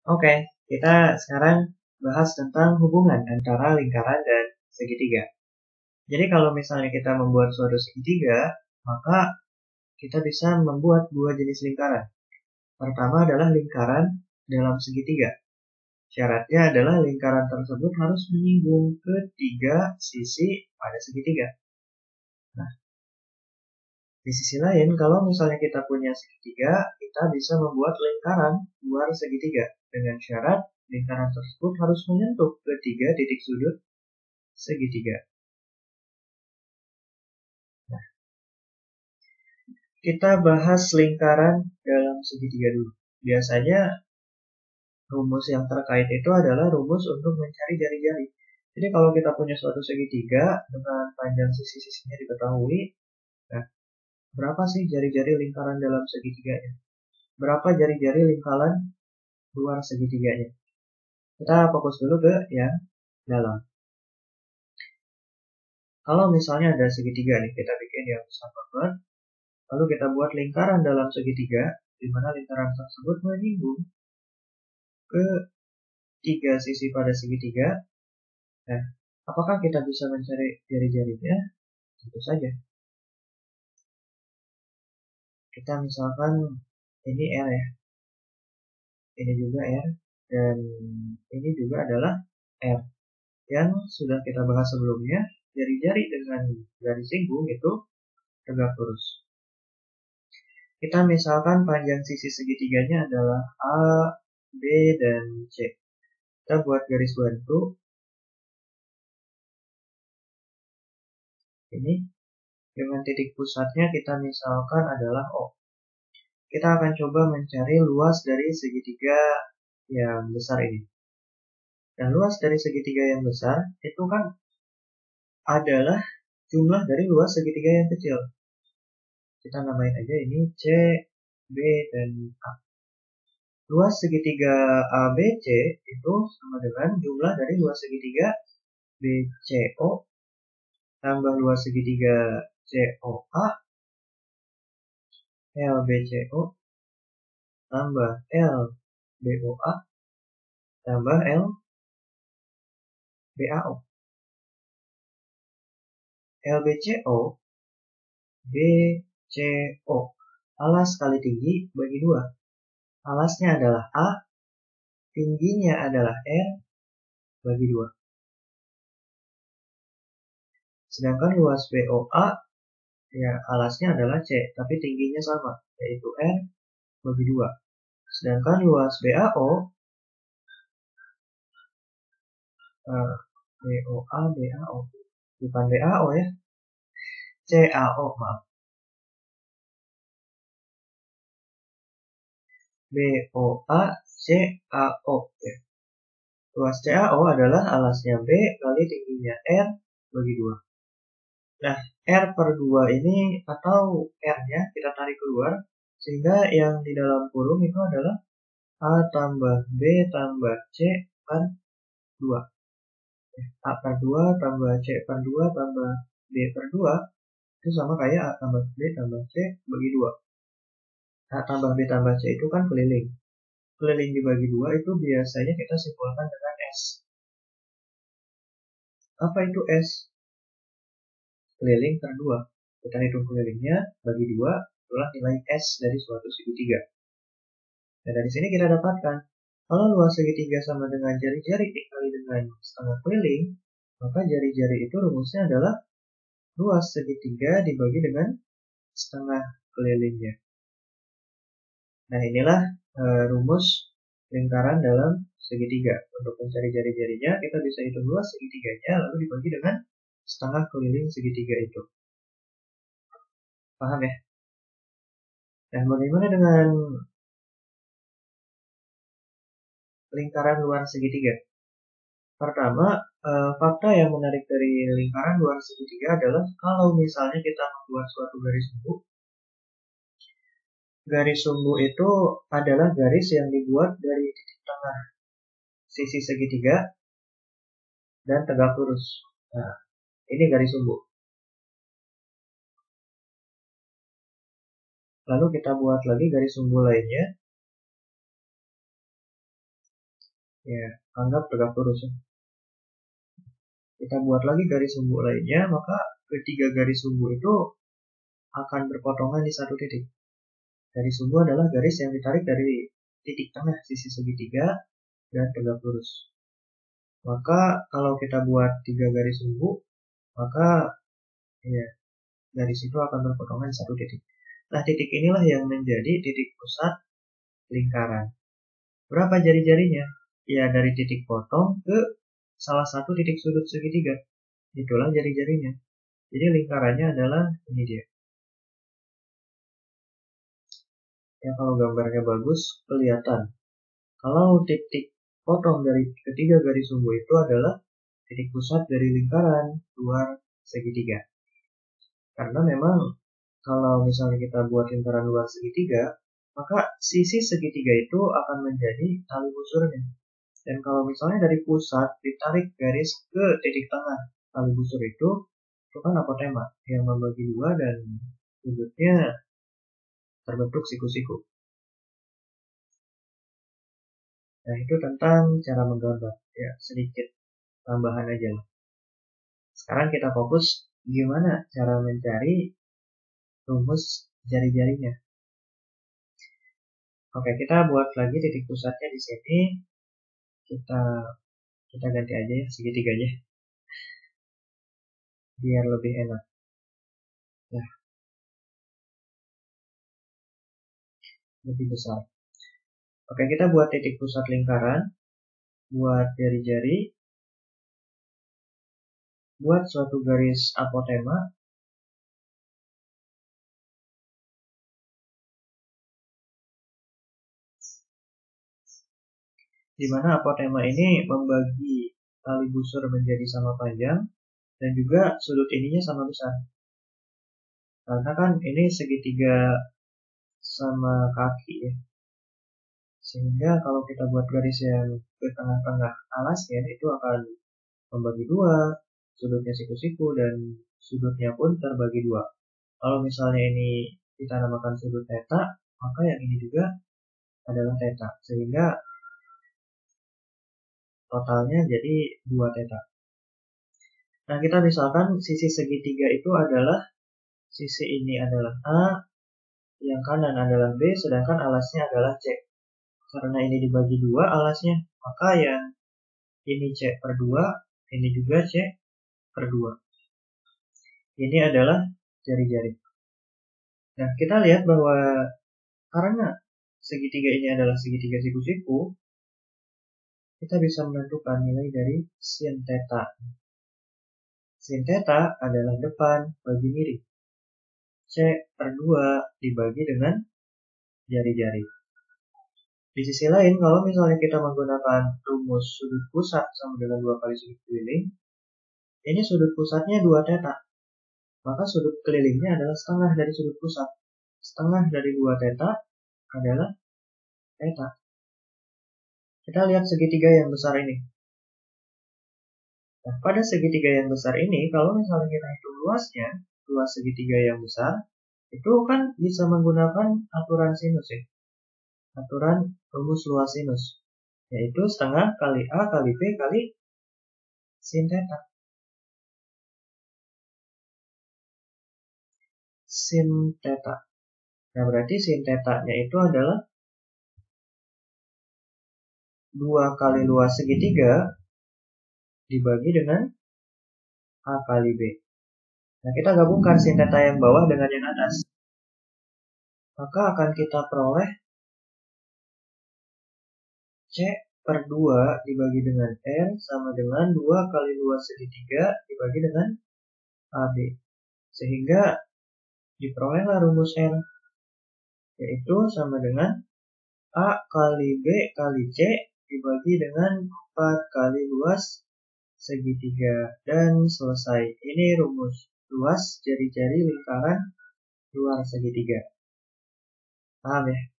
Oke, kita sekarang bahas tentang hubungan antara lingkaran dan segitiga. Jadi kalau misalnya kita membuat suatu segitiga, maka kita bisa membuat dua jenis lingkaran. Pertama adalah lingkaran dalam segitiga. Syaratnya adalah lingkaran tersebut harus menyinggung ketiga sisi pada segitiga. Nah, di sisi lain, kalau misalnya kita punya segitiga, kita bisa membuat lingkaran luar segitiga dengan syarat lingkaran tersebut harus menyentuh ketiga titik sudut segitiga. Nah, kita bahas lingkaran dalam segitiga dulu. Biasanya rumus yang terkait itu adalah rumus untuk mencari jari-jari. Jadi kalau kita punya suatu segitiga dengan panjang sisi-sisinya diketahui, nah, berapa sih jari-jari lingkaran dalam segitiganya? Berapa jari-jari lingkaran luar segitiganya? Kita fokus dulu ke yang dalam. Kalau misalnya ada segitiga nih, kita bikin yang besar banget, lalu kita buat lingkaran dalam segitiga, di mana lingkaran tersebut menyinggung ke tiga sisi pada segitiga. Nah, apakah kita bisa mencari jari-jarinya? Tentu saja. Kita misalkan ini R ya, ini juga R, dan ini juga adalah R. Yang sudah kita bahas sebelumnya, jari-jari dengan garis singgung itu tegak lurus. Kita misalkan panjang sisi segitiganya adalah A, B, dan C. Kita buat garis bantu. Ini dengan titik pusatnya kita misalkan adalah O. Kita akan coba mencari luas dari segitiga yang besar ini. Dan luas dari segitiga yang besar itu kan adalah jumlah dari luas segitiga yang kecil. Kita namain aja ini C, B, dan A. Luas segitiga ABC itu sama dengan jumlah dari luas segitiga BCO tambah luas segitiga COA LBCO tambah LBOA tambah LBAO. LBCO BCO alas kali tinggi bagi 2. Alasnya adalah A, tingginya adalah R bagi 2. Sedangkan luas BOA, ya alasnya adalah C, tapi tingginya sama, yaitu R bagi 2. Sedangkan luas BAO, BOA, BAO, bukan BAO ya, CAO, maaf. BOA, CAO ya. Luas CAO adalah alasnya B kali tingginya R bagi 2. Nah, R per 2 ini atau R-nya kita tarik keluar, sehingga yang di dalam kurung itu adalah A tambah B tambah C per 2. A per 2 tambah C per 2 tambah B per 2 itu sama kayak A tambah B tambah C bagi 2. A tambah B tambah C itu kan keliling. Keliling dibagi 2 itu biasanya kita simpulkan dengan S. Apa itu S? Keliling per 2. Kita hitung kelilingnya bagi 2, itulah nilai S dari suatu segitiga. Nah, dari sini kita dapatkan, kalau luas segitiga sama dengan jari-jari dikali dengan setengah keliling, maka jari-jari itu rumusnya adalah luas segitiga dibagi dengan setengah kelilingnya. Nah, inilah rumus lingkaran dalam segitiga. Untuk mencari jari-jarinya, kita bisa hitung luas segitiganya, lalu dibagi dengan setengah keliling segitiga itu. Paham ya? Dan bagaimana dengan lingkaran luar segitiga? Pertama, fakta yang menarik dari lingkaran luar segitiga adalah kalau misalnya kita membuat suatu garis sumbu. Garis sumbu itu adalah garis yang dibuat dari titik tengah sisi segitiga dan tegak lurus. Nah, ini garis sumbu. Lalu kita buat lagi garis sumbu lainnya. Ya, anggap tegak lurus ya. Kita buat lagi garis sumbu lainnya, maka ketiga garis sumbu itu akan berpotongan di satu titik. Garis sumbu adalah garis yang ditarik dari titik tengah sisi segitiga dan tegak lurus. Maka kalau kita buat 3 garis sumbu, maka ya, garis itu akan berpotongan di satu titik. Nah, titik inilah yang menjadi titik pusat lingkaran. Berapa jari-jarinya? Ya, dari titik potong ke salah satu titik sudut segitiga. Itulah jari-jarinya. Jadi lingkarannya adalah ini dia. Ya, kalau gambarnya bagus, kelihatan. Kalau titik potong dari ketiga garis sumbu itu adalah titik pusat dari lingkaran luar segitiga. Karena memang kalau misalnya kita buat lingkaran luar segitiga, maka sisi segitiga itu akan menjadi tali busurnya. Dan kalau misalnya dari pusat ditarik garis ke titik tengah tali busur itu kan apotema yang membagi dua dan sudutnya terbentuk siku-siku. Nah, itu tentang cara menggambar. Ya, sedikit tambahan aja. Sekarang kita fokus gimana cara mencari rumus jari-jarinya. Oke, kita buat lagi titik pusatnya di sini. Kita ganti aja ya segitiganya, biar lebih enak. Nah, lebih besar. Oke, kita buat titik pusat lingkaran, buat jari-jari, buat suatu garis apotema, di mana apotema ini membagi tali busur menjadi sama panjang dan juga sudut ininya sama besar. Karena kan ini segitiga sama kaki ya. Sehingga kalau kita buat garis yang ke tengah-tengah alasnya itu akan membagi dua, sudutnya siku-siku dan sudutnya pun terbagi dua. Kalau misalnya ini kita namakan sudut theta, maka yang ini juga adalah theta. Sehingga totalnya jadi 2 theta. Nah, kita misalkan sisi segitiga itu adalah, sisi ini adalah A, yang kanan adalah B, sedangkan alasnya adalah C. Karena ini dibagi 2 alasnya, maka yang ini C per 2, ini juga C per 2. Ini adalah jari-jari. Nah, kita lihat bahwa karena segitiga ini adalah segitiga siku-siku, kita bisa menentukan nilai dari sin theta. Sin theta adalah depan bagi miring. C per 2 dibagi dengan jari-jari. Di sisi lain, kalau misalnya kita menggunakan rumus sudut pusat sama dengan 2 kali sudut keliling, ini sudut pusatnya 2 theta. Maka sudut kelilingnya adalah setengah dari sudut pusat. Setengah dari 2 theta adalah theta. Kita lihat segitiga yang besar ini. Nah, pada segitiga yang besar ini, kalau misalnya kita hitung luasnya, luas segitiga yang besar, itu kan bisa menggunakan aturan sinus ya. Aturan rumus luas sinus, yaitu setengah kali A kali B kali sin theta. Sin theta. Nah, berarti sin theta-nya itu adalah 2 kali luas segitiga dibagi dengan A kali B. Nah, kita gabungkan sin theta yang bawah dengan yang atas. Maka akan kita peroleh C per 2 dibagi dengan R sama dengan 2 kali luas segitiga dibagi dengan AB. Sehingga diperolehlah rumus R, yaitu sama dengan A kali B kali C dibagi dengan 4 kali luas segitiga. Dan selesai. Ini rumus luas jari-jari lingkaran luar segitiga. Paham ya?